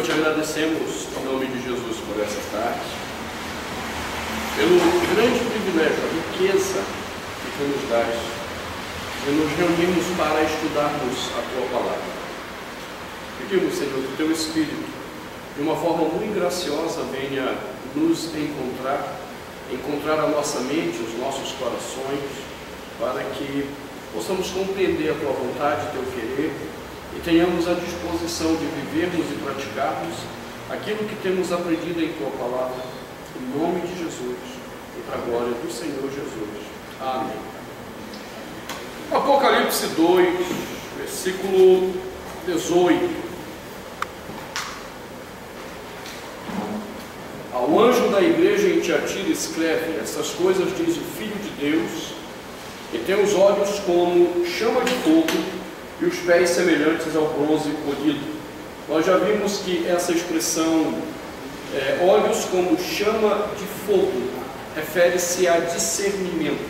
te agradecemos, em nome de Jesus, por essa tarde, pelo grande privilégio, a riqueza que tu nos dás, de nos reunirmos para estudarmos a tua palavra. Pedimos, Senhor, que o teu Espírito, de uma forma muito graciosa, venha nos encontrar a nossa mente, os nossos corações, para que possamos compreender a tua vontade, teu querer, e tenhamos a disposição de vivermos e praticarmos aquilo que temos aprendido em tua palavra, em nome de Jesus e para a glória do Senhor Jesus. Amém. Apocalipse 2, versículo 18. Ao anjo da igreja em Tiatira escreve: essas coisas diz o Filho de Deus, que tem os olhos como chama de fogo e os pés semelhantes ao bronze polido. Nós já vimos que essa expressão, olhos como chama de fogo, refere-se a discernimento.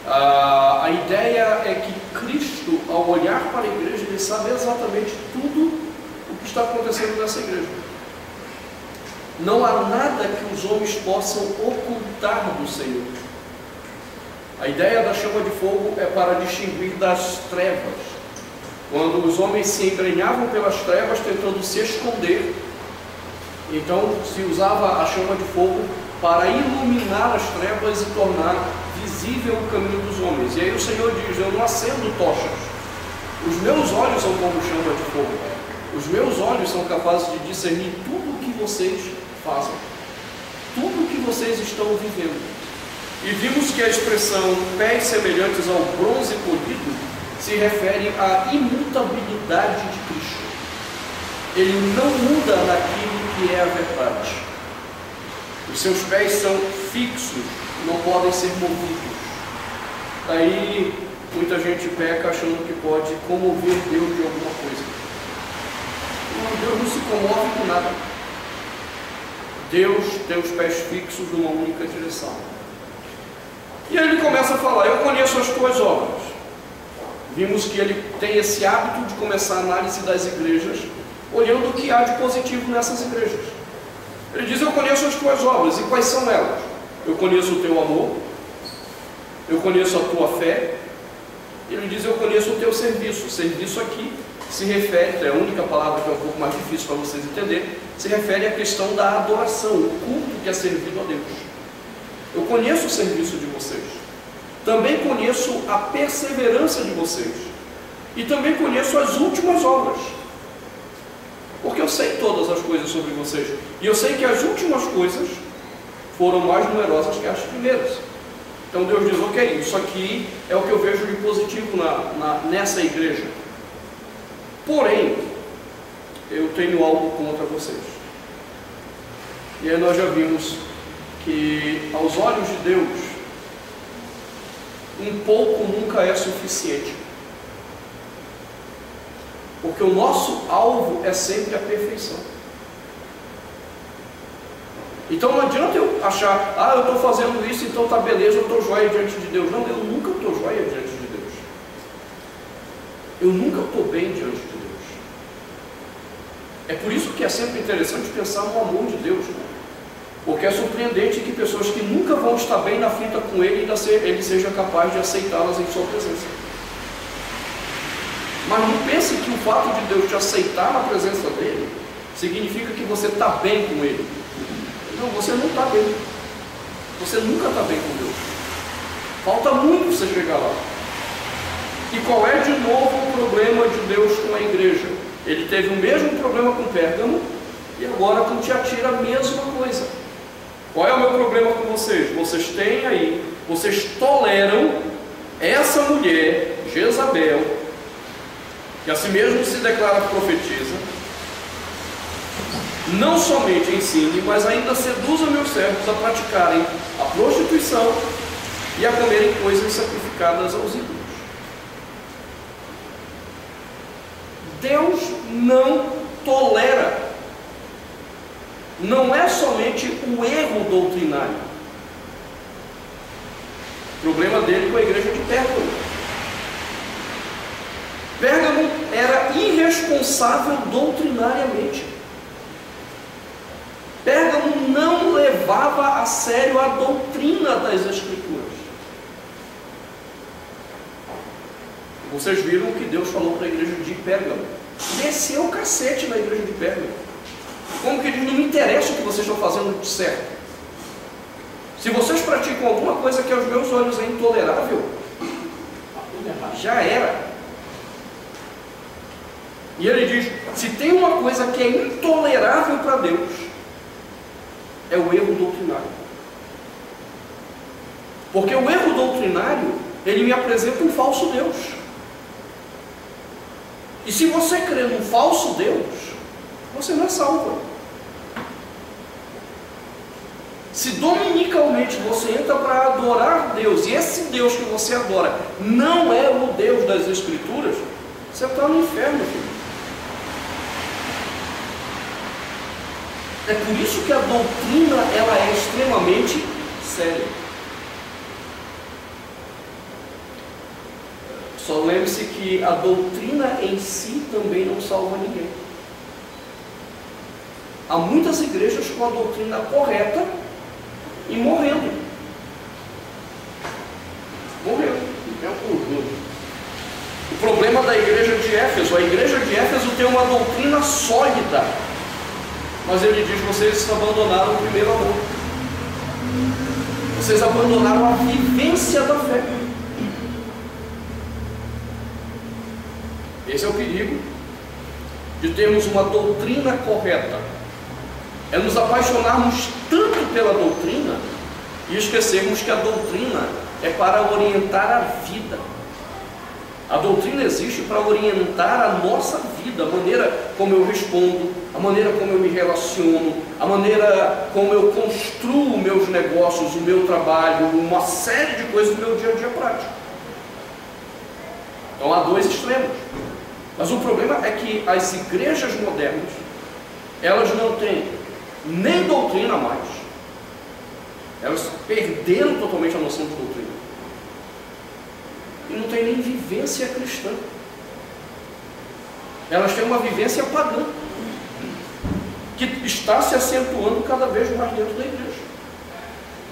A ideia é que Cristo, ao olhar para a igreja, ele sabe exatamente tudo o que está acontecendo nessa igreja. Não há nada que os homens possam ocultar do Senhor. A ideia da chama de fogo é para distinguir das trevas. Quando os homens se embrenhavam pelas trevas tentando se esconder, então se usava a chama de fogo para iluminar as trevas e tornar visível o caminho dos homens. E aí o Senhor diz: eu não acendo tochas. Os meus olhos são como chama de fogo. Os meus olhos são capazes de discernir tudo o que vocês fazem, tudo o que vocês estão vivendo. E vimos que a expressão pés semelhantes ao bronze polido se refere à imutabilidade de Cristo. Ele não muda naquilo que é a verdade. Os seus pés são fixos, não podem ser movidos. Daí muita gente peca achando que pode comover Deus de alguma coisa. Não, Deus não se comove com nada. Deus tem os pés fixos numa única direção. E aí ele começa a falar: eu conheço as tuas obras. Vimos que ele tem esse hábito de começar a análise das igrejas, olhando o que há de positivo nessas igrejas. Ele diz: eu conheço as tuas obras. E quais são elas? Eu conheço o teu amor, eu conheço a tua fé. Ele diz: eu conheço o teu serviço. O serviço aqui se refere, é a única palavra que é um pouco mais difícil para vocês entenderem, se refere à questão da adoração, o culto que é servido a Deus. Eu conheço o serviço de vocês, também conheço a perseverança de vocês, e também conheço as últimas obras, porque eu sei todas as coisas sobre vocês, e eu sei que as últimas coisas foram mais numerosas que as primeiras. Então Deus diz: ok, isso aqui é o que eu vejo de positivo nessa igreja. Porém, eu tenho algo contra vocês. E aí nós já vimos que aos olhos de Deus, um pouco nunca é suficiente, porque o nosso alvo é sempre a perfeição. Então não adianta eu achar: eu estou fazendo isso, então está beleza, eu estou joia diante de Deus. Não, eu nunca estou joia diante de Deus. Eu nunca estou bem diante de Deus. É por isso que é sempre interessante pensar no amor de Deus, né? Porque é surpreendente que pessoas que nunca vão estar bem na fita com Ele, Ele seja capaz de aceitá-las em sua presença. Mas não pense que o fato de Deus te aceitar na presença dEle significa que você está bem com Ele. Não, você não está bem. Você nunca está bem com Deus. Falta muito você chegar lá. E qual é de novo o problema de Deus com a igreja? Ele teve o mesmo problema com Pérgamo e agora com Tiatira a mesma coisa. Qual é o meu problema com vocês? Vocês têm aí, vocês toleram essa mulher, Jezabel, que a si mesmo se declara profetisa, não somente ensine, mas ainda seduza meus servos a praticarem a prostituição e a comerem coisas sacrificadas aos ídolos. Deus não tolera. Não é somente o erro doutrinário. O problema dele com a igreja de Pérgamo. Pérgamo era irresponsável doutrinariamente. levava a sério a doutrina das Escrituras. Vocês viram o que Deus falou para a igreja de Pérgamo. Desceu o cacete na igreja de Pérgamo. Como que diz, não me interessa o que vocês estão fazendo de certo. Se vocês praticam alguma coisa que aos meus olhos é intolerável, já era. E ele diz, se tem uma coisa que é intolerável para Deus, é o erro doutrinário. Porque o erro doutrinário, ele me apresenta um falso Deus. E se você crê num falso Deus, você não é salvo. Se dominicalmente você entra para adorar Deus, e esse Deus que você adora não é o Deus das Escrituras, você está no inferno, filho. É por isso que a doutrina ela é extremamente séria. Só lembre-se que a doutrina em si também não salva ninguém. Há muitas igrejas com a doutrina correta e morrendo. É um conjunto. O problema da igreja de Éfeso, a igreja de Éfeso tem uma doutrina sólida, mas ele diz, vocês abandonaram o primeiro amor. Vocês abandonaram a vivência da fé. Esse é o perigo de termos uma doutrina correta. É nos apaixonarmos tanto pela doutrina e esquecermos que a doutrina é para orientar a vida. A doutrina existe para orientar a nossa vida, a maneira como eu respondo, a maneira como eu me relaciono, a maneira como eu construo meus negócios, o meu trabalho, uma série de coisas do meu dia a dia prático. Então há dois extremos. Mas o problema é que as igrejas modernas, elas não têm nem doutrina mais. Elas perderam totalmente a noção de doutrina. E não tem nem vivência cristã. Elas têm uma vivência pagã, que está se acentuando cada vez mais dentro da igreja.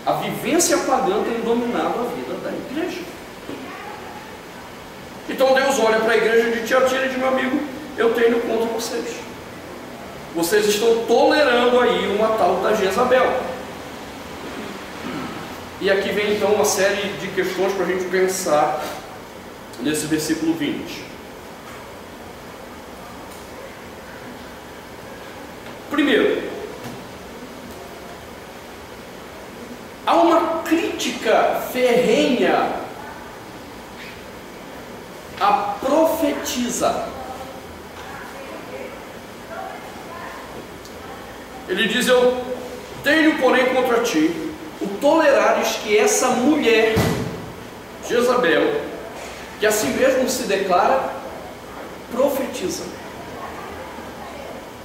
A vivência pagã tem dominado a vida da igreja. Então Deus olha para a igreja de Tiatira e diz, meu amigo, eu tenho contra vocês. Vocês estão tolerando aí uma tal da Jezabel. E aqui vem então uma série de questões para a gente pensar nesse versículo 20. Primeiro, há uma crítica ferrenha a profetisa. Ele diz, eu tenho porém contra ti o tolerares que essa mulher, Jezabel, que a si mesmo se declara profetiza,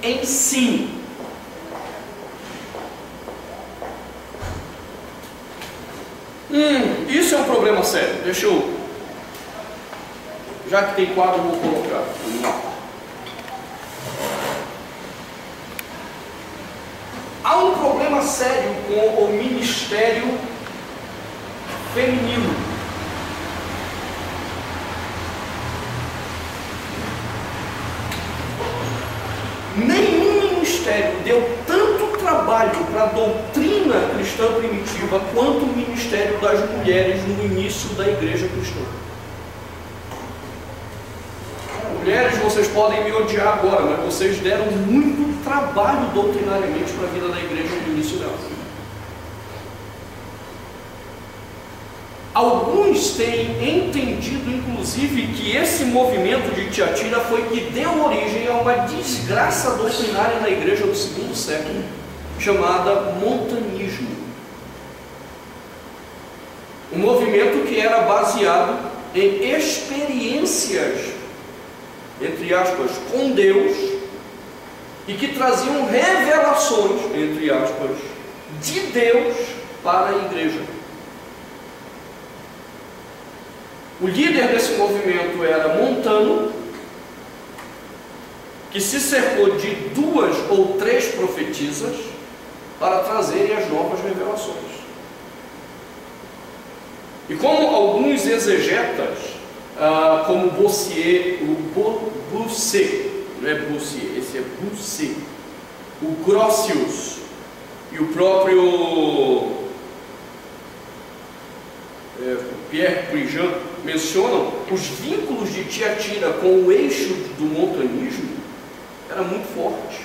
ensine. Isso é um problema sério. Deixa eu, já que tem quadro, vou colocar. Há um problema sério com o ministério feminino. Nenhum ministério deu tanto trabalho para a doutrina cristã primitiva quanto o ministério das mulheres no início da igreja cristã. Mulheres, vocês podem me odiar agora, mas vocês deram muito trabalho doutrinariamente para a vida da igreja no início dela. Alguns têm entendido, inclusive, que esse movimento de Tiatira foi que deu origem a uma desgraça doutrinária na igreja do segundo século, chamada montanismo. Um movimento que era baseado em experiências, entre aspas, com Deus, e que traziam revelações, entre aspas, de Deus para a igreja. O líder desse movimento era Montano, que se cercou de 2 ou 3 profetisas para trazerem as novas revelações. E como alguns exegetas, como Bossuet, não é Bossuet, esse é Bossuet, o Grotius e o próprio Pierre Puigin mencionam, os vínculos de Tiatira com o eixo do montanismo era muito forte.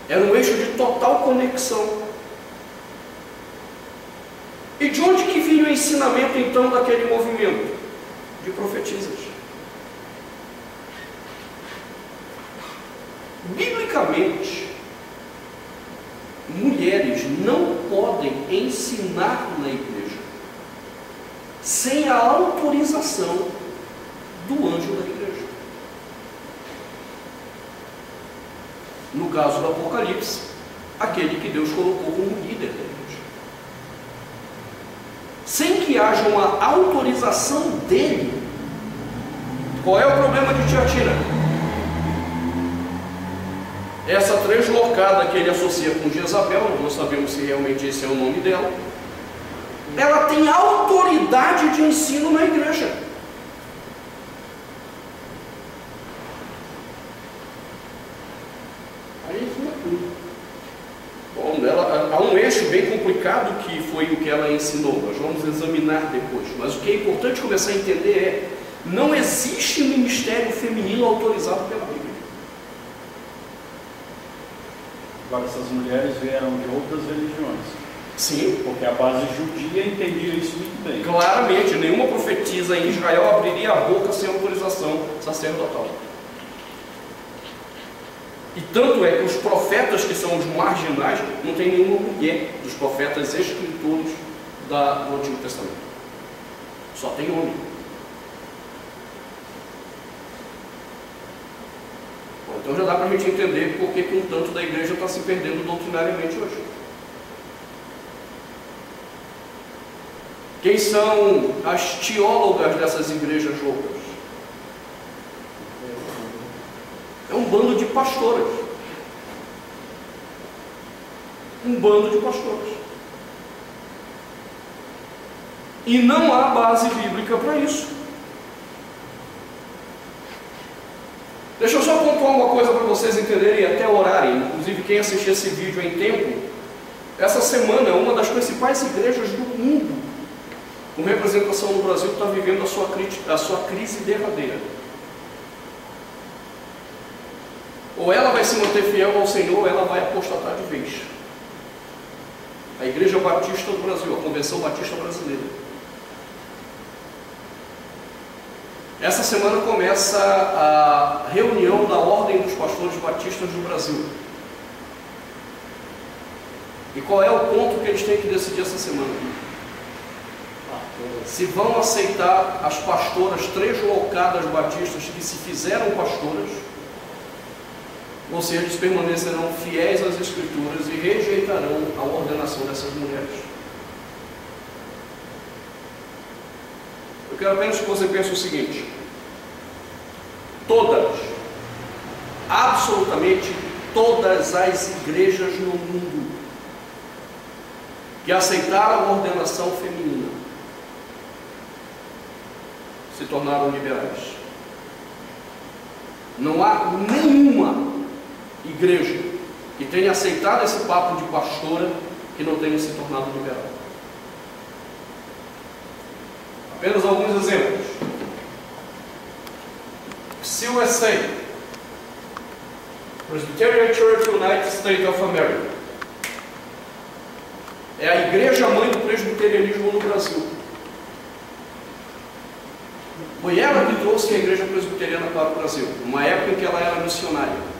Era um eixo de total conexão. E de onde que vinha o ensinamento então daquele movimento? De profetisas. Biblicamente, mulheres não podem ensinar na igreja sem a autorização do anjo da igreja. No caso do Apocalipse, aquele que Deus colocou como líder da igreja. Sem que haja uma autorização dele. Qual é o problema de Tiatira? Essa translocada que ele associa com Jezabel, não sabemos se realmente esse é o nome dela, ela tem autoridade de ensino na igreja. Aí fica tudo. Bom, há um eixo bem complicado que foi o que ela ensinou. Nós vamos examinar depois. Mas o que é importante começar a entender é: não existe ministério feminino autorizado pela Bíblia. Agora, essas mulheres vieram de outras religiões. Sim. Porque a base judia entendia isso muito bem. Claramente, nenhuma profetisa em Israel abriria a boca sem autorização sacerdotal. E tanto é que os profetas que são os marginais, não tem nenhuma mulher dos profetas escritores do Antigo Testamento. Só tem homem. Bom, então já dá para a gente entender por que um tanto da igreja está se perdendo doutrinariamente hoje. Quem são as teólogas dessas igrejas loucas? É um bando de pastoras. Um bando de pastoras. E não há base bíblica para isso. Deixa eu só pontuar uma coisa para vocês entenderem e até orarem. Inclusive, quem assistir esse vídeo em tempo, essa semana é uma das principais igrejas do mundo, com representação no Brasil, está vivendo a sua crise derradeira. Ou ela vai se manter fiel ao Senhor, ou ela vai apostatar de vez. A Igreja Batista do Brasil, a Convenção Batista Brasileira. Essa semana começa a reunião da Ordem dos Pastores Batistas do Brasil. E qual é o ponto que eles têm que decidir essa semana? Se vão aceitar as pastoras translocadas batistas que se fizeram pastoras, ou se eles permanecerão fiéis às Escrituras e rejeitarão a ordenação dessas mulheres. Eu quero apenas que você pense o seguinte: absolutamente todas as igrejas no mundo que aceitaram a ordenação feminina se tornaram liberais. Não há nenhuma igreja que tenha aceitado esse papo de pastora que não tenha se tornado liberal. Apenas alguns exemplos. CUSA, Presbyterian Church United States of America, é a igreja mãe do presbiterianismo no Brasil. Foi ela que trouxe a igreja presbiteriana para o Brasil, numa época em que ela era missionária.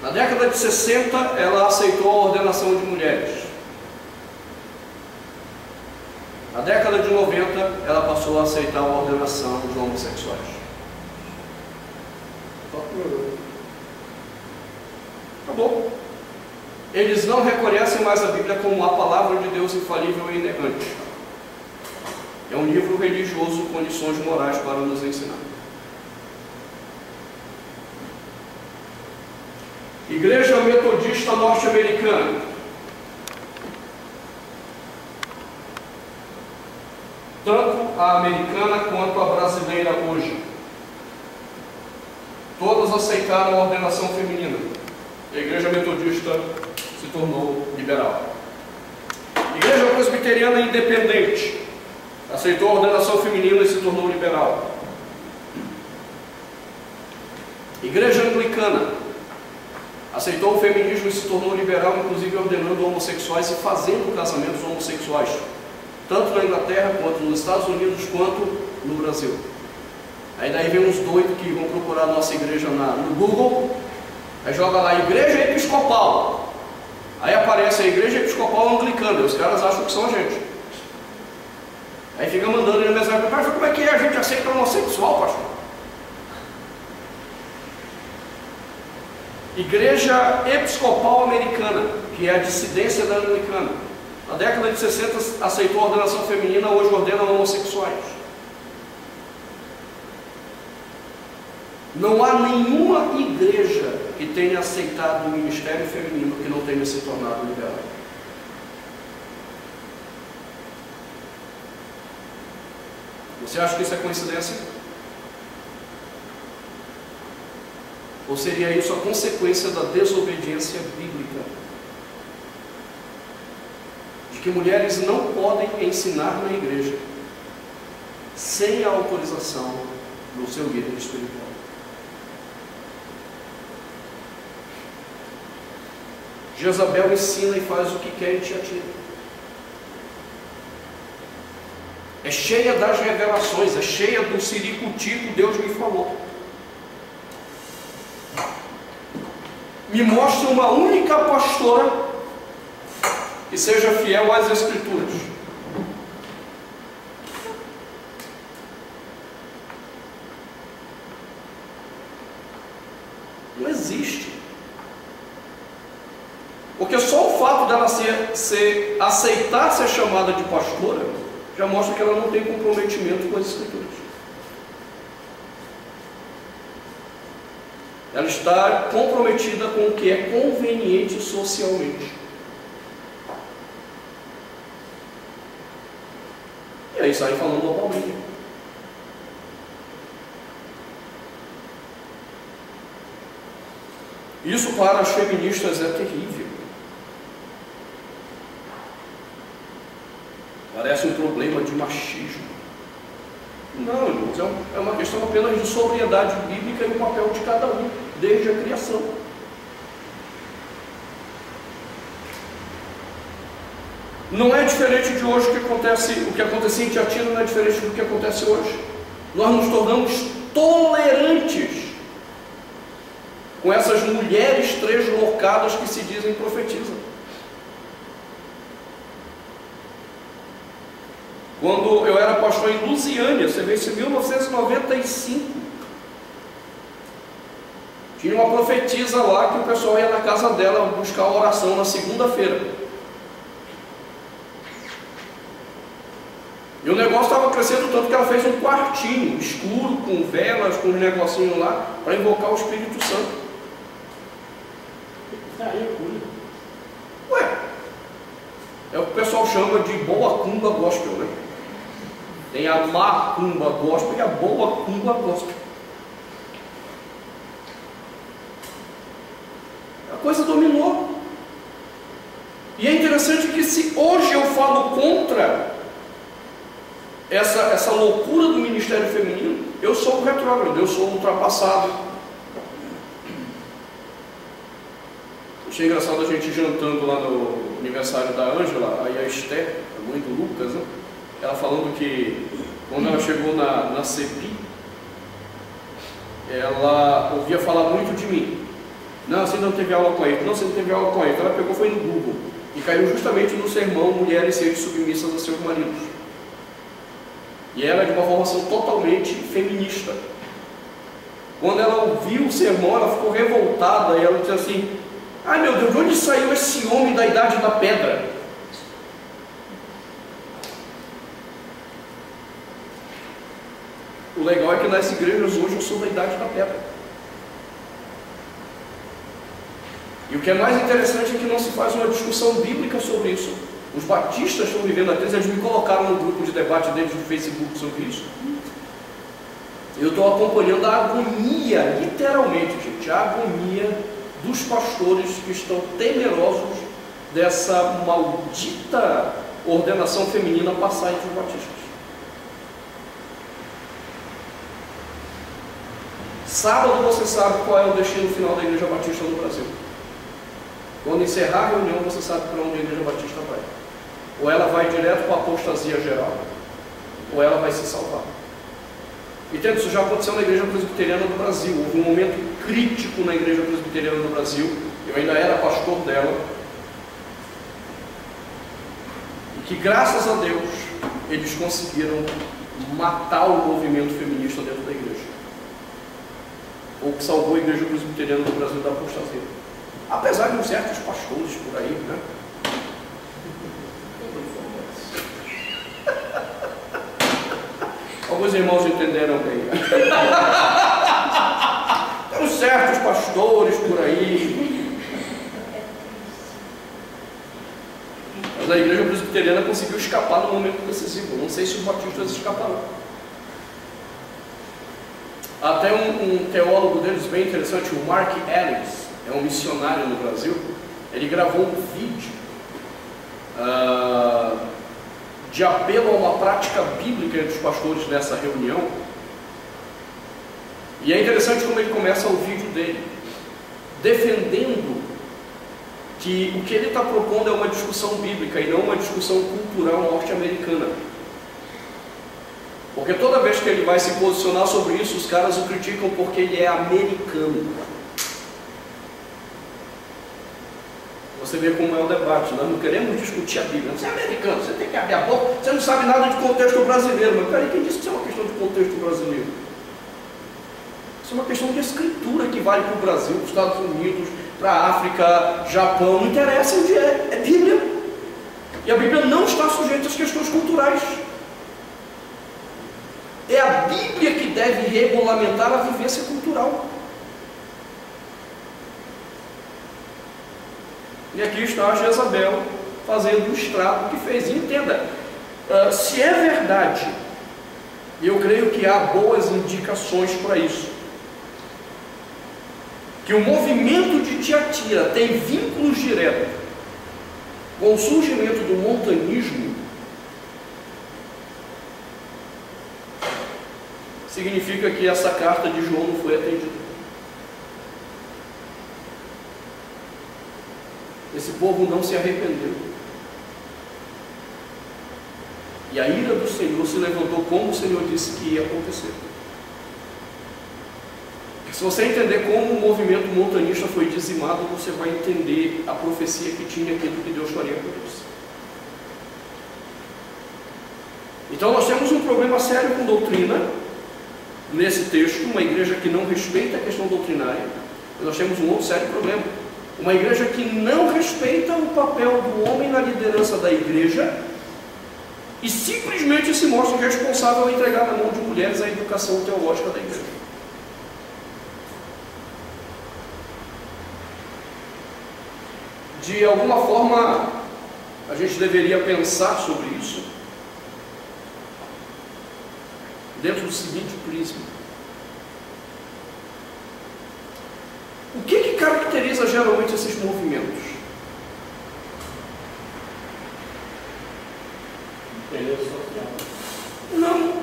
Na década de 60, ela aceitou a ordenação de mulheres. Na década de 90, ela passou a aceitar a ordenação dos homossexuais. Acabou. Eles não reconhecem mais a Bíblia como a palavra de Deus infalível e inerrante. É um livro religioso com lições morais para nos ensinar. Igreja Metodista Norte-Americana. Tanto a americana quanto a brasileira hoje. Todas aceitaram a ordenação feminina. A Igreja Metodista se tornou liberal. Igreja Presbiteriana Independente aceitou a ordenação feminina e se tornou liberal. Igreja Anglicana aceitou o feminismo e se tornou liberal, inclusive ordenando homossexuais e fazendo casamentos homossexuais, tanto na Inglaterra, quanto nos Estados Unidos, quanto no Brasil. Aí daí vem uns doidos que vão procurar a nossa igreja no Google, aí joga lá Igreja Episcopal, aí aparece a Igreja Episcopal Anglicana, e os caras acham que são a gente. Aí fica mandando ele mensagem, pastor, como é que é? A gente aceita homossexual, pastor? Igreja Episcopal Americana, que é a dissidência da anglicana. Na década de 60 aceitou a ordenação feminina, hoje ordena homossexuais. Não há nenhuma igreja que tenha aceitado o ministério feminino que não tenha se tornado liberal. Você acha que isso é coincidência? Ou seria isso a consequência da desobediência bíblica? De que mulheres não podem ensinar na igreja sem a autorização do seu líder espiritual. Jezabel ensina e faz o que quer em Tiatira. É cheia das revelações, é cheia do ciricutico, Deus me falou. Me mostre uma única pastora que seja fiel às Escrituras. Não existe. Porque só o fato dela aceitar ser chamada de pastora já mostra que ela não tem comprometimento com as Escrituras. Ela está comprometida com o que é conveniente socialmente. E aí sai falando normalmente. Isso para as feministas é terrível. Parece um problema de machismo. Não, irmãos, é uma questão apenas de sobriedade bíblica e o papel de cada um, desde a criação. Não é diferente de hoje o que acontecia em Tiatira não é diferente do que acontece hoje. Nós nos tornamos tolerantes com essas mulheres translocadas que se dizem profetizam. Quando eu era pastor em Lusiânia, você vê isso em 1995, tinha uma profetisa lá que o pessoal ia na casa dela buscar oração na segunda-feira. E o negócio estava crescendo tanto que ela fez um quartinho escuro, com velas, com um negocinho lá, para invocar o Espírito Santo. Ué, é o que o pessoal chama de boa cumba gospel, né? Tem a macumba gospel e a boa cumba gospel. A coisa dominou. E é interessante que se hoje eu falo contra essa loucura do ministério feminino, eu sou o retrógrado, eu sou o ultrapassado. Achei engraçado a gente jantando lá no aniversário da Ângela, aí a Esther, a mãe do Lucas, né? Ela falando que quando ela chegou na CEPI, ela ouvia falar muito de mim. Não, você não teve aula com ele. Não, você não teve aula com ele. Ela pegou, foi no Google e caiu justamente no sermão Mulheres sejam submissas a seus maridos. E ela é de uma formação totalmente feminista. Quando ela ouviu o sermão, ela ficou revoltada e ela disse assim: ai meu Deus, de onde saiu esse homem da idade da pedra? O legal é que nas igrejas hoje eu sou da idade da pedra. E o que é mais interessante é que não se faz uma discussão bíblica sobre isso. Os batistas estão vivendo a crise, eles me colocaram no grupo de debate deles no Facebook sobre isso. Eu estou acompanhando a agonia, literalmente, gente, a agonia dos pastores que estão temerosos dessa maldita ordenação feminina passar entre os batistas. Sábado você sabe qual é o destino final da Igreja Batista no Brasil. Quando encerrar a reunião, você sabe para onde a Igreja Batista vai. Ou ela vai direto para a apostasia geral, ou ela vai se salvar. Entende? Isso já aconteceu na Igreja Presbiteriana do Brasil. Houve um momento crítico na Igreja Presbiteriana do Brasil. Eu ainda era pastor dela. E que, graças a Deus, eles conseguiram matar o movimento feminista dentro da igreja. Ou que salvou a Igreja Presbiteriana do Brasil da apostasia. Apesar de uns certos pastores por aí, né? Alguns irmãos entenderam bem. Tem uns certos pastores por aí. Mas a Igreja Presbiteriana conseguiu escapar no momento decisivo. Não sei se os batistas escaparam. Até um teólogo deles bem interessante, o Mark Ellis, é um missionário no Brasil. Ele gravou um vídeo de apelo a uma prática bíblica entre os pastores nessa reunião. E é interessante como ele começa o vídeo dele, defendendo que o que ele está propondo é uma discussão bíblica e não uma discussão cultural norte-americana. Porque toda vez que ele vai se posicionar sobre isso, os caras o criticam porque ele é americano. Você vê como é o debate. Nós não queremos discutir a Bíblia. Você é americano, você tem que abrir a boca, você não sabe nada de contexto brasileiro. Mas peraí, quem disse que isso é uma questão de contexto brasileiro? Isso é uma questão de escritura que vale para o Brasil, para os Estados Unidos, para a África, Japão, não interessa onde é, é Bíblia. E a Bíblia não está sujeita às questões culturais. É a Bíblia que deve regulamentar a vivência cultural. E aqui está a Jezabel fazendo o estrago que fez. E entenda, se é verdade, e eu creio que há boas indicações para isso, que o movimento de Tiatira tem vínculos diretos com o surgimento do montanismo, significa que essa carta de João não foi atendida. Esse povo não se arrependeu. E a ira do Senhor se levantou como o Senhor disse que ia acontecer. Se você entender como o movimento montanista foi dizimado, você vai entender a profecia que tinha aquilo que Deus faria por eles. Então nós temos um problema sério com doutrina nesse texto, uma igreja que não respeita a questão doutrinária. Mas nós temos um outro sério problema. Uma igreja que não respeita o papel do homem na liderança da igreja e simplesmente se mostra responsável a entregar na mão de mulheres a educação teológica da igreja. De alguma forma, a gente deveria pensar sobre isso dentro do seguinte prisma. O que caracteriza geralmente esses movimentos? Não,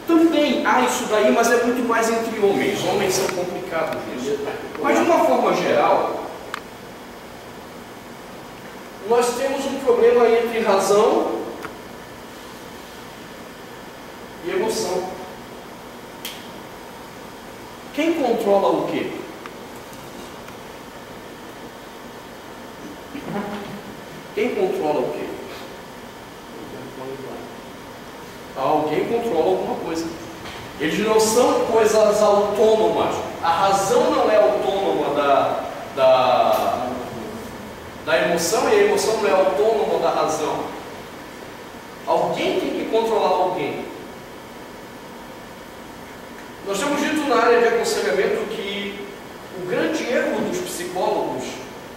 também há isso daí, mas é muito mais entre homens. Homens são complicados nisso. Mas de uma forma geral, nós temos um problema entre razão e emoção. Quem controla o quê? Quem controla o quê? Alguém controla alguma coisa. Eles não são coisas autônomas. A razão não é autônoma da emoção, e a emoção não é autônoma da razão. Alguém tem que controlar alguém. Nós temos dito na área de aconselhamento que o grande erro dos psicólogos,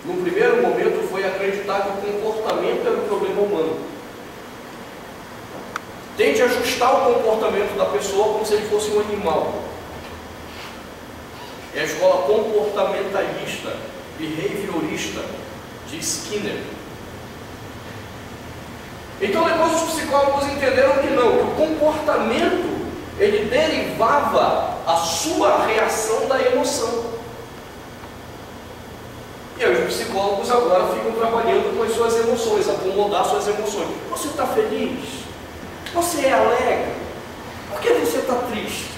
num primeiro momento, foi acreditar que o comportamento era um problema humano. Tente ajustar o comportamento da pessoa como se ele fosse um animal. É a escola comportamentalista, behaviorista, de Skinner. Então depois os psicólogos entenderam que não, que o comportamento, ele derivava a sua reação da emoção. E aí os psicólogos agora ficam trabalhando com as suas emoções, acomodar suas emoções. Você está feliz? Você é alegre? Por que você está triste?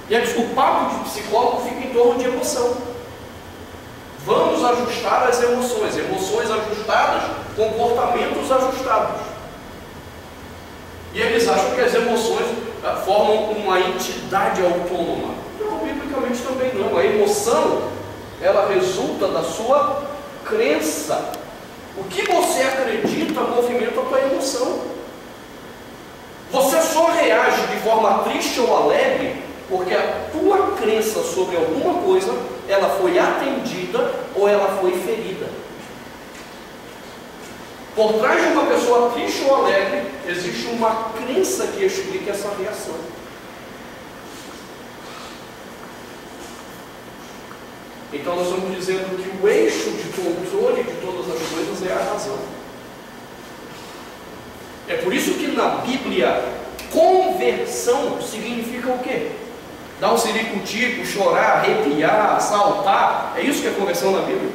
E aí, o papo de psicólogo fica em torno de emoção. Vamos ajustar as emoções. Emoções ajustadas, comportamentos ajustados. E eles acham que as emoções formam uma entidade autônoma. Não, biblicamente também não. A emoção, ela resulta da sua crença. O que você acredita movimenta a tua emoção. Você só reage de forma triste ou alegre porque a tua crença sobre alguma coisa, ela foi atendida ou ela foi ferida. Por trás de uma pessoa triste ou alegre, existe uma crença que explica essa reação. Então nós estamos dizendo que o eixo de controle de todas as coisas é a razão. É por isso que na Bíblia, conversão significa o quê? Dar um ciricutico, chorar, arrepiar, saltar. É isso que é conversão na Bíblia?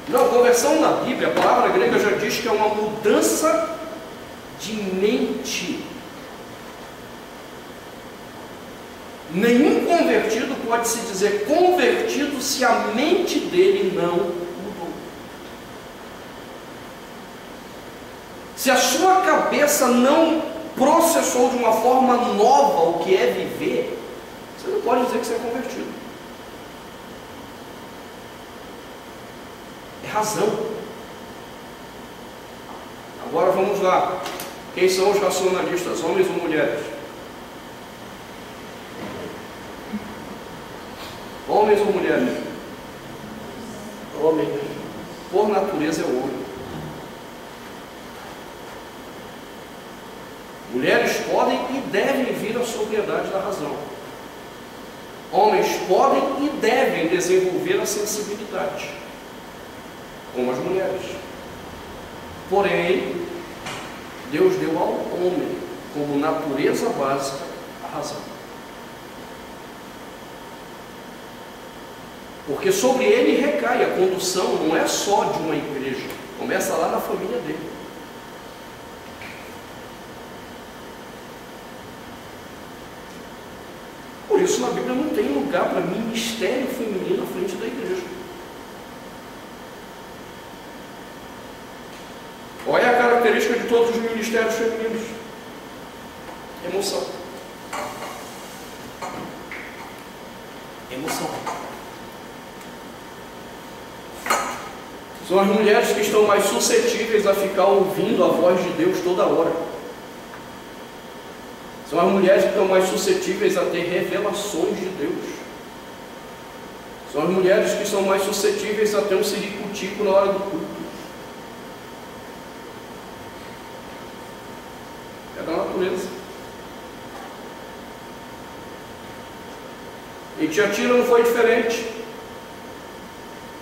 Não, conversão na Bíblia, a palavra grega já diz que é uma mudança de mente. Nenhum convertido pode se dizer convertido se a mente dele não mudou. Se a sua cabeça não processou de uma forma nova o que é viver, você não pode dizer que você é convertido. É razão. Agora vamos lá. Quem são os racionalistas, homens ou mulheres? Homens ou mulheres? Homem. Por natureza é homem. Mulheres podem e devem vir à sobriedade da razão. Homens podem e devem desenvolver a sensibilidade, como as mulheres. Porém, Deus deu ao homem, como natureza básica, a razão. Porque sobre ele recai a condução, não é só de uma igreja, começa lá na família dele. Por isso na Bíblia não tem lugar para ministério feminino à frente da igreja. Olha a característica de todos os ministérios femininos: emoção. Emoção. São as mulheres que estão mais suscetíveis a ficar ouvindo a voz de Deus toda hora. São as mulheres que estão mais suscetíveis a ter revelações de Deus. São as mulheres que são mais suscetíveis a ter um ciricutico na hora do culto. É da natureza. Em Tiatira não foi diferente.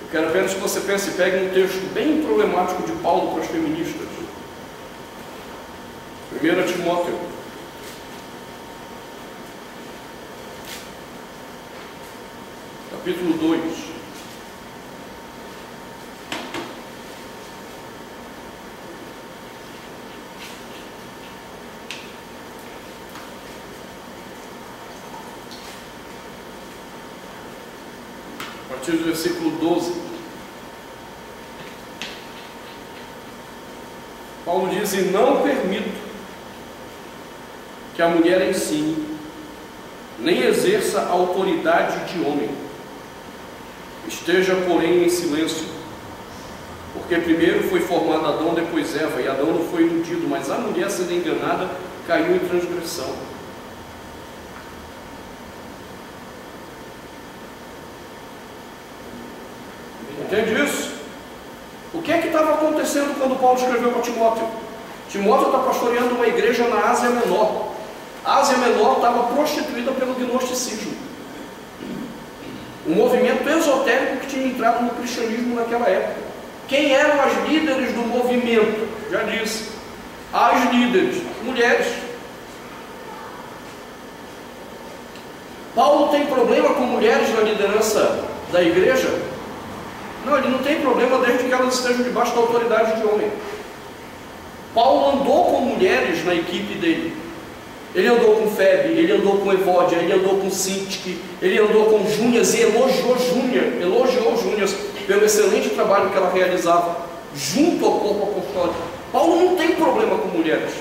Eu quero apenas que você pense e pegue um texto bem problemático de Paulo para as feministas. 1 Timóteo. Capítulo 2. A partir do versículo 12. Paulo diz: e não permito que a mulher ensine, nem exerça a autoridade de homem. Esteja, porém, em silêncio, porque primeiro foi formado Adão, depois Eva, e Adão não foi iludido, mas a mulher, sendo enganada, caiu em transgressão. Entende isso? O que é que estava acontecendo quando Paulo escreveu para Timóteo? Timóteo está pastoreando uma igreja na Ásia Menor. A Ásia Menor estava prostituída pelo gnosticismo, um movimento esotérico que tinha entrado no cristianismo naquela época. Quem eram as líderes do movimento? Já disse, as líderes, mulheres. Paulo tem problema com mulheres na liderança da igreja? Não, ele não tem problema desde que elas estejam debaixo da autoridade de homem. Paulo andou com mulheres na equipe dele. Ele andou com Febe, ele andou com Evódia, ele andou com Sintique, ele andou com Júnias e elogiou Júnias pelo excelente trabalho que ela realizava junto ao corpo apostólico. Paulo não tem problema com mulheres.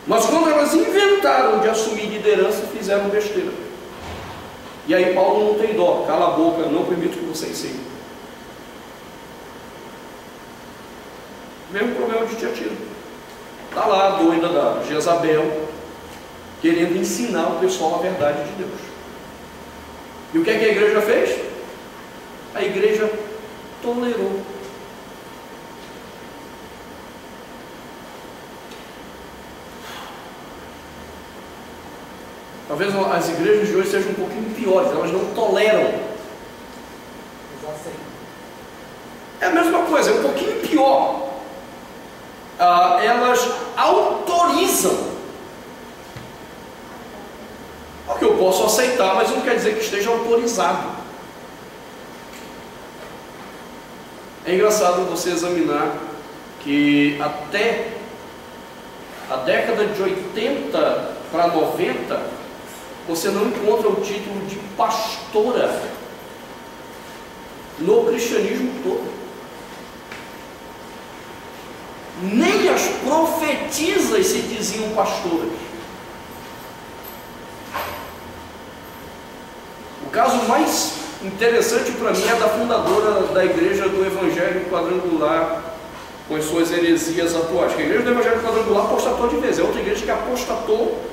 Mas quando elas inventaram de assumir liderança, fizeram besteira. E aí Paulo não tem dó, cala a boca, não permito que você ensine. Mesmo problema de Tiatira. Está lá a doida da Jezabel, querendo ensinar o pessoal a verdade de Deus. E o que é que a igreja fez? A igreja tolerou. Talvez as igrejas de hoje sejam um pouquinho piores, elas não toleram. É a mesma coisa, é um pouquinho pior. Elas autorizam. O que eu posso aceitar, mas não quer dizer que esteja autorizado. É engraçado você examinar que até a década de 80 para 90, você não encontra o título de pastora no cristianismo todo. Nem as profetisas se diziam pastoras. O caso mais interessante para mim é da fundadora da Igreja do Evangelho Quadrangular, com as suas heresias atuais. A Igreja do Evangelho Quadrangular apostatou de vez, é outra igreja que apostatou.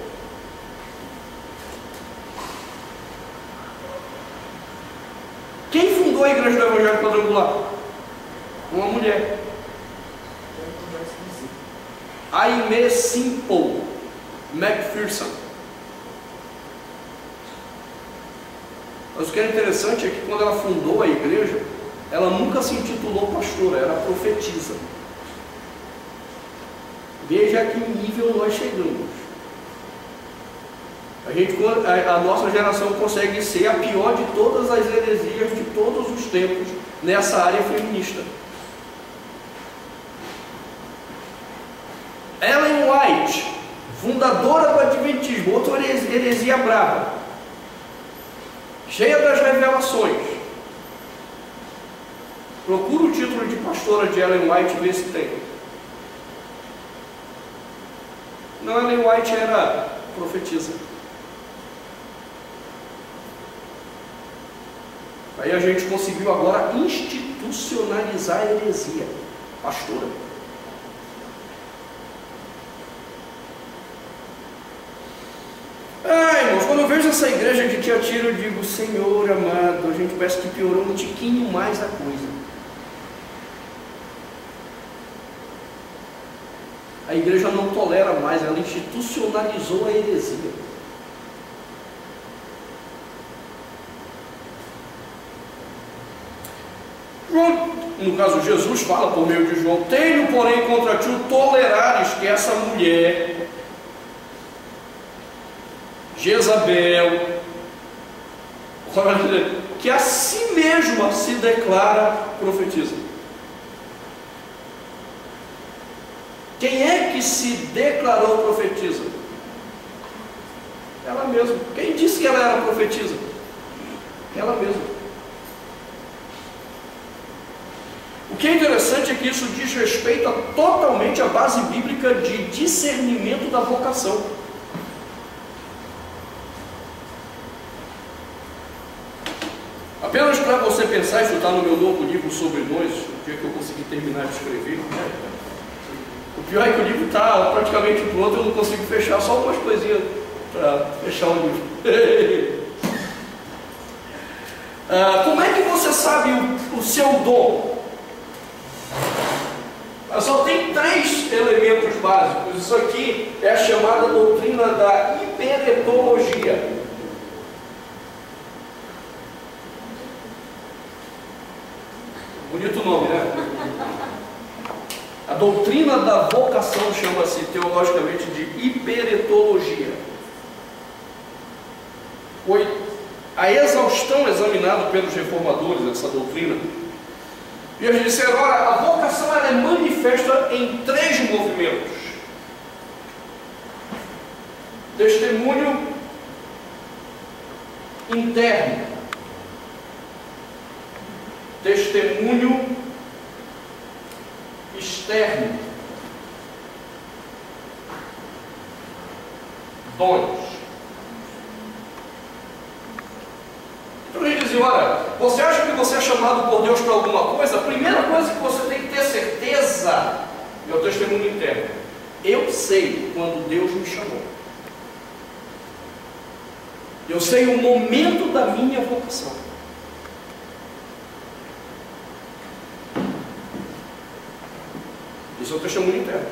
Quem fundou a Igreja do Evangelho Quadrangular? Uma mulher. Aimee Semple McPherson. Mas o que é interessante é que quando ela fundou a igreja, ela nunca se intitulou pastora, era profetisa. Veja a que nível nós chegamos. A nossa geração consegue ser a pior de todas as heresias de todos os tempos nessa área feminista. Ellen White, fundadora do Adventismo, outra heresia brava, cheia das revelações. Procura o título de pastora de Ellen White e vê se tem. Não, Ellen White era profetisa. Aí a gente conseguiu agora institucionalizar a heresia. Pastora. Irmãos, quando eu vejo essa igreja de Tiatira, eu digo, Senhor amado, a gente parece que piorou um tiquinho mais a coisa. A igreja não tolera mais, ela institucionalizou a heresia. João, no caso Jesus fala por meio de João, tenho porém contra ti o tolerares que essa mulher Jezabel, que a si mesma se declara profetisa. Quem é que se declarou profetisa? Ela mesma. Quem disse que ela era profetisa? Ela mesma. O que é interessante é que isso diz respeito totalmente à base bíblica de discernimento da vocação. Apenas para você pensar, isso está no meu novo livro sobre nós, o dia que eu consegui terminar de escrever. O pior é que o livro está praticamente pronto, eu não consigo fechar, só algumas coisinhas para fechar o livro. Como é que você sabe o seu dom? Só tem 3 elementos básicos. Isso aqui é a chamada doutrina da hiperetologia. Bonito nome, né? A doutrina da vocação chama-se teologicamente de hiperetologia. Foi a exaustão examinada pelos reformadores dessa doutrina. E eles disseram: olha, a vocação ela é manifesta em 3 movimentos: testemunho interno, testemunho externo, dons. Então ele dizia: olha, você acha que você é chamado por Deus para alguma coisa? A primeira coisa que você tem que ter certeza é o testemunho interno. Eu sei quando Deus me chamou. Eu sei o momento da minha vocação. Isso é o testemunho interno.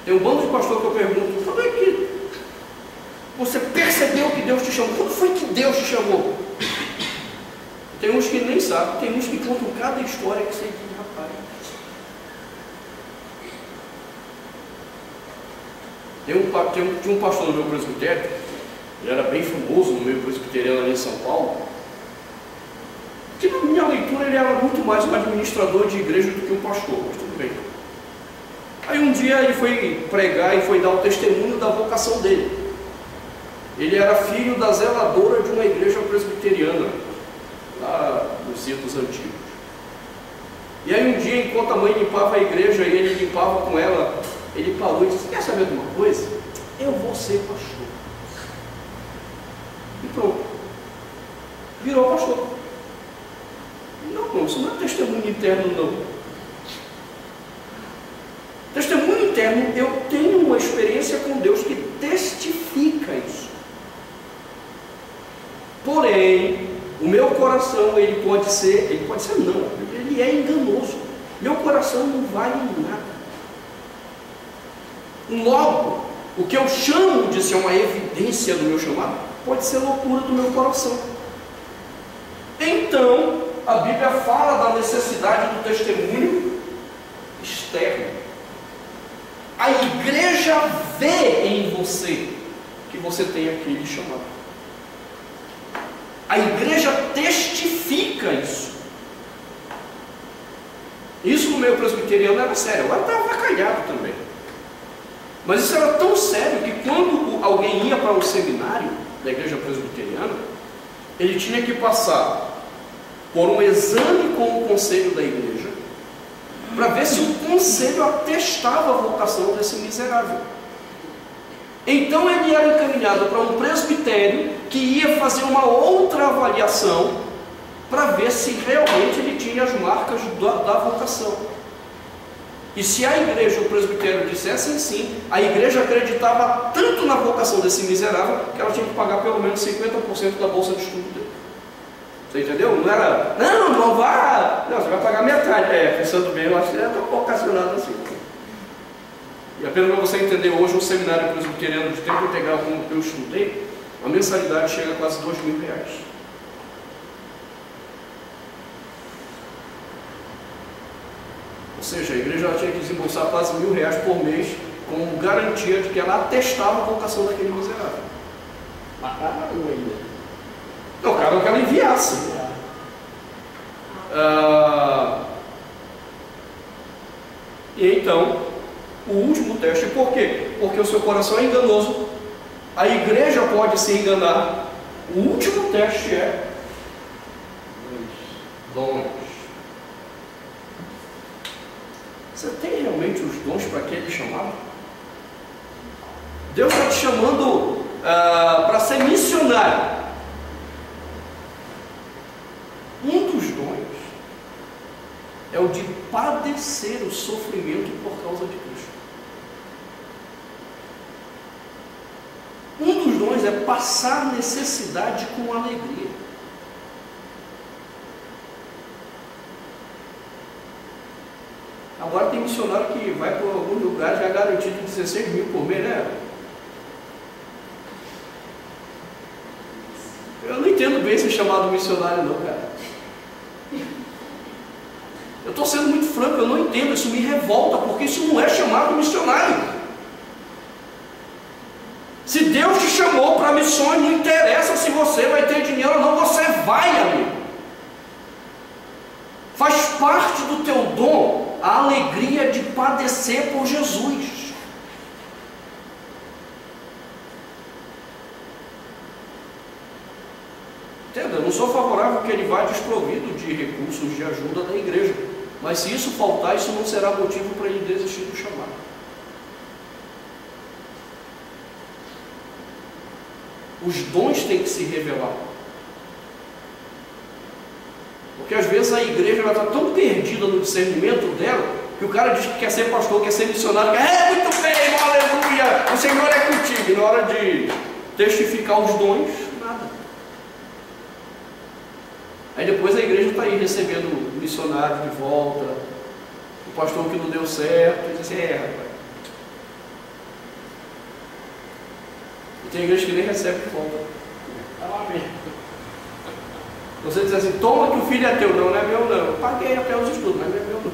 Tem um bando de pastor que eu pergunto: como é que você percebeu que Deus te chamou? Quando foi que Deus te chamou? Tem uns que nem sabem, tem uns que contam cada história que você diz: rapaz. Tinha um pastor no meu presbitério, ele era bem famoso no meio presbiteriano ali em São Paulo, que na minha leitura ele era muito mais um administrador de igreja do que um pastor, mas tudo bem. Aí um dia ele foi pregar e foi dar o testemunho da vocação dele. Ele era filho da zeladora de uma igreja presbiteriana, lá nos ritos antigos. E aí um dia, enquanto a mãe limpava a igreja e ele limpava com ela, ele parou e disse: quer saber de uma coisa? Eu vou ser pastor. E pronto. Virou pastor. Não, isso não é testemunho interno, não. Testemunho interno, eu tenho uma experiência com Deus que testifica isso. Porém, o meu coração, ele pode ser não, ele é enganoso. Meu coração não vale nada. Logo, o que eu chamo de ser uma evidência do meu chamado, pode ser loucura do meu coração. Então, a Bíblia fala da necessidade do testemunho externo. A igreja vê em você que você tem aquele chamado. A igreja testifica isso. Isso no meio presbiteriano era sério, agora estava avacalhado também. Mas isso era tão sério que quando alguém ia para o seminário da igreja presbiteriana, ele tinha que passar por um exame com o conselho da igreja, para ver se o conselho atestava a vocação desse miserável. Então ele era encaminhado para um presbitério que ia fazer uma outra avaliação para ver se realmente ele tinha as marcas da vocação. E se a igreja, o presbitério, dissessem sim, a igreja acreditava tanto na vocação desse miserável que ela tinha que pagar pelo menos 50% da bolsa de estudo dele. Você entendeu? Não era, não vá, não, você vai pagar metade. Pensando bem, eu acho que é tão vocacionado assim. E apenas para você entender, hoje um seminário presbiteriano de tempo integral como eu estudei, a mensalidade chega a quase R$2.000. Ou seja, a igreja tinha que desembolsar quase R$1.000 por mês como garantia de que ela atestava a vocação daquele miserável. Mas cara, ainda. Não, cara, eu quero enviasse. E então, o último teste, por quê? Porque o seu coração é enganoso, a igreja pode se enganar. O último teste é dons. Você tem realmente os dons para aquele chamado? Deus está te chamando para ser missionário. Um dos dons é o de padecer o sofrimento por causa de Cristo. Um dos dons missões é passar necessidade com alegria. Agora tem missionário que vai para algum lugar já é garantido 16 mil por mês, né? Eu não entendo bem esse chamado missionário não, cara. Eu estou sendo muito franco, eu não entendo, isso me revolta, porque isso não é chamado missionário. Se Deus te chamou para missões, não interessa se você vai ter dinheiro ou não, você vai, amigo. Faz parte do teu dom a alegria de padecer por Jesus. Entenda, eu não sou favorável que ele vá desprovido de recursos de ajuda da igreja, mas se isso faltar, isso não será motivo para ele desistir do chamado. Os dons têm que se revelar. Porque às vezes a igreja está tão perdida no discernimento dela, que o cara diz que quer ser pastor, quer ser missionário, muito bem, aleluia, o Senhor é contigo. E na hora de testificar os dons, nada. Aí depois a igreja está aí recebendo missionário de volta, o pastor que não deu certo, e diz assim, rapaz. E tem igreja que nem recebe de volta. Está lá mesmo. Você diz assim, toma que o filho é teu, não é meu não. Eu paguei até os estudos, mas não é meu não.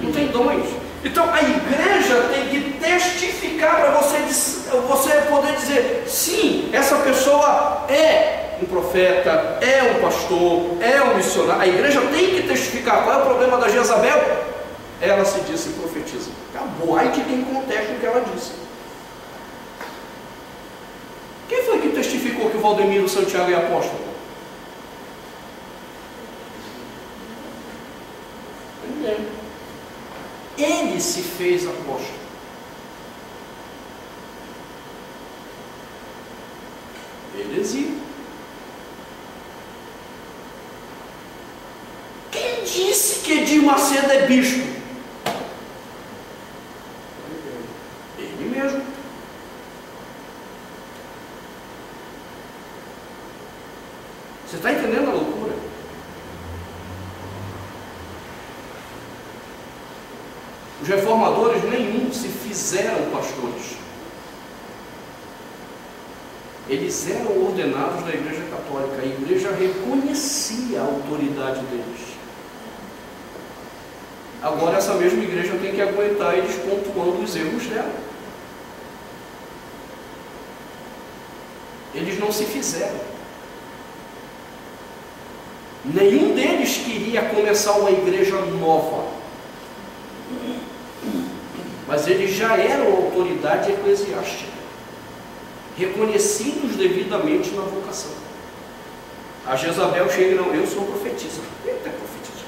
Não tem dons. Então a igreja tem que testificar para você poder dizer, sim, essa pessoa é um profeta, é um pastor, é um missionário. A igreja tem que testificar. Qual é o problema da Jezabel? Ela se disse profetiza. Acabou. Aí de quem contesta o que ela disse. Quem foi que testificou que o Valdemiro Santiago é apóstolo? Ninguém. Ele se fez apóstolo. Heresia. Quem disse que Edir Macedo é bispo? Ele mesmo. Você está entendendo a loucura? Os reformadores nenhum se fizeram pastores. Eles eram ordenados da Igreja Católica. A Igreja reconhecia a autoridade deles. Agora essa mesma Igreja tem que aguentar eles pontuando os erros dela. Eles não se fizeram. Nenhum deles queria começar uma igreja nova, mas eles já eram autoridade eclesiástica, reconhecidos devidamente na vocação. A Jezabel chega e não, eu sou profetisa. Eita, profetisa.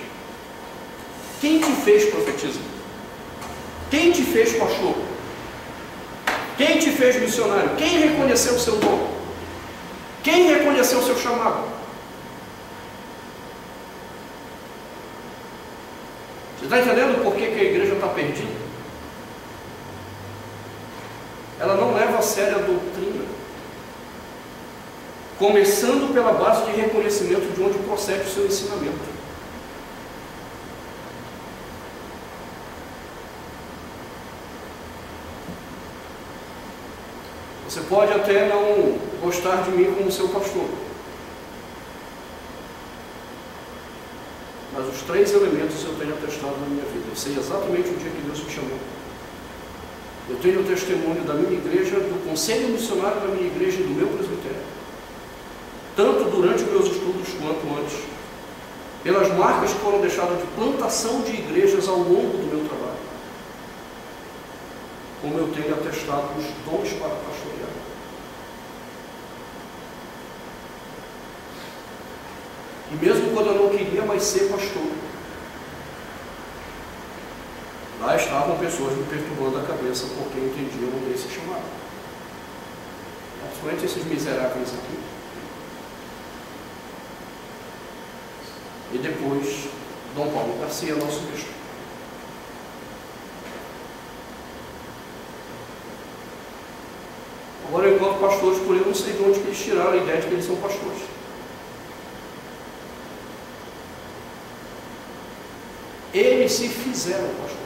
Quem te fez profetisa? Quem te fez pastor? Quem te fez missionário? Quem reconheceu o seu dom? Quem reconheceu o seu chamado? Você está entendendo por que a igreja está perdida? Ela não leva a sério a doutrina. Começando pela base de reconhecimento de onde procede o seu ensinamento. Você pode até não gostar de mim como seu pastor. Mas os 3 elementos eu tenho atestado na minha vida. Eu sei exatamente o dia que Deus me chamou. Eu tenho o testemunho da minha igreja, do conselho missionário da minha igreja e do meu presbitério. Tanto durante meus estudos quanto antes. Pelas marcas que foram deixadas de plantação de igrejas ao longo do meu trabalho. Como eu tenho atestado os dons para pastorear. E mesmo quando eu não queria mais ser pastor, lá estavam pessoas me perturbando a cabeça porque entendiam esse chamado. Principalmente esses miseráveis aqui. E depois, Dom Paulo Garcia, nosso bispo. Agora, enquanto pastores, por eu não sei de onde que eles tiraram a ideia de que eles são pastores. Eles se fizeram pastores.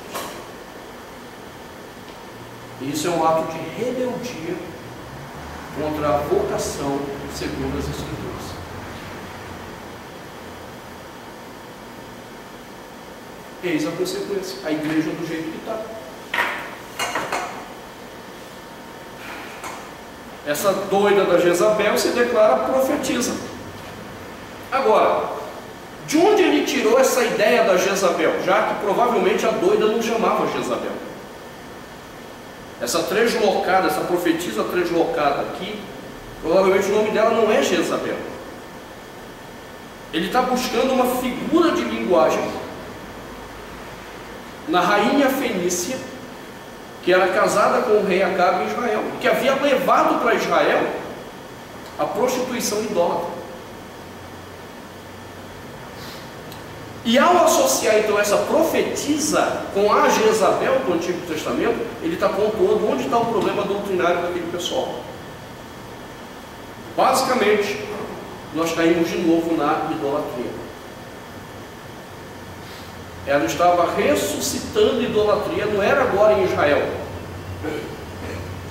E isso é um ato de rebeldia contra a vocação segundo as Escrituras. Eis a consequência. A igreja do jeito que está. Essa doida da Jezabel se declara profetiza. Agora, de onde ele tirou essa ideia da Jezabel? Já que provavelmente a doida não chamava Jezabel. Essa translocada, essa profetisa translocada aqui, provavelmente o nome dela não é Jezabel. Ele está buscando uma figura de linguagem na rainha fenícia, que era casada com o rei Acabe em Israel, que havia levado para Israel a prostituição idólatra. E ao associar então essa profetisa com a Jezabel do Antigo Testamento, ele está pontuando onde está o problema doutrinário daquele pessoal. Basicamente, nós caímos de novo na idolatria. Ela estava ressuscitando idolatria, não era agora em Israel,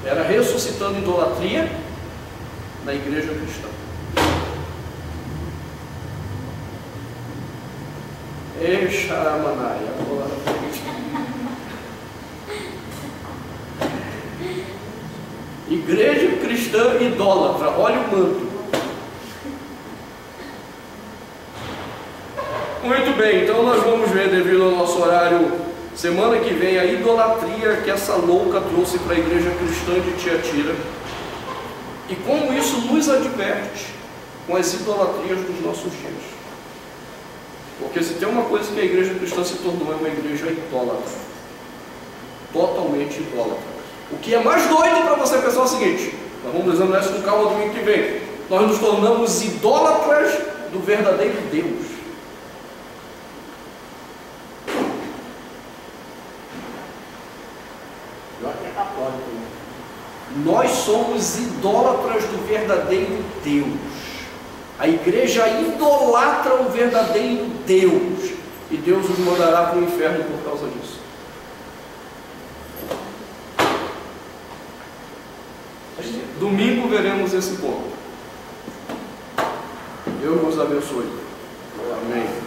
era ressuscitando idolatria na igreja cristã. Exaramanai, agora. Igreja cristã idólatra, olha o manto. Muito bem, então nós vamos ver, devido ao nosso horário, semana que vem, a idolatria que essa louca trouxe para a igreja cristã de Tiatira e como isso nos adverte com as idolatrias dos nossos dias. Porque se tem uma coisa que a igreja cristã se tornou, é uma igreja idólatra, totalmente idólatra. O que é mais doido para você pensar é o seguinte: nós vamos examinar isso com calma domingo que vem. Nós nos tornamos idólatras do verdadeiro Deus. Nós somos idólatras do verdadeiro Deus. A igreja idolatra o verdadeiro Deus. E Deus os mandará para o inferno por causa disso. Domingo veremos esse ponto. Deus nos abençoe. Amém.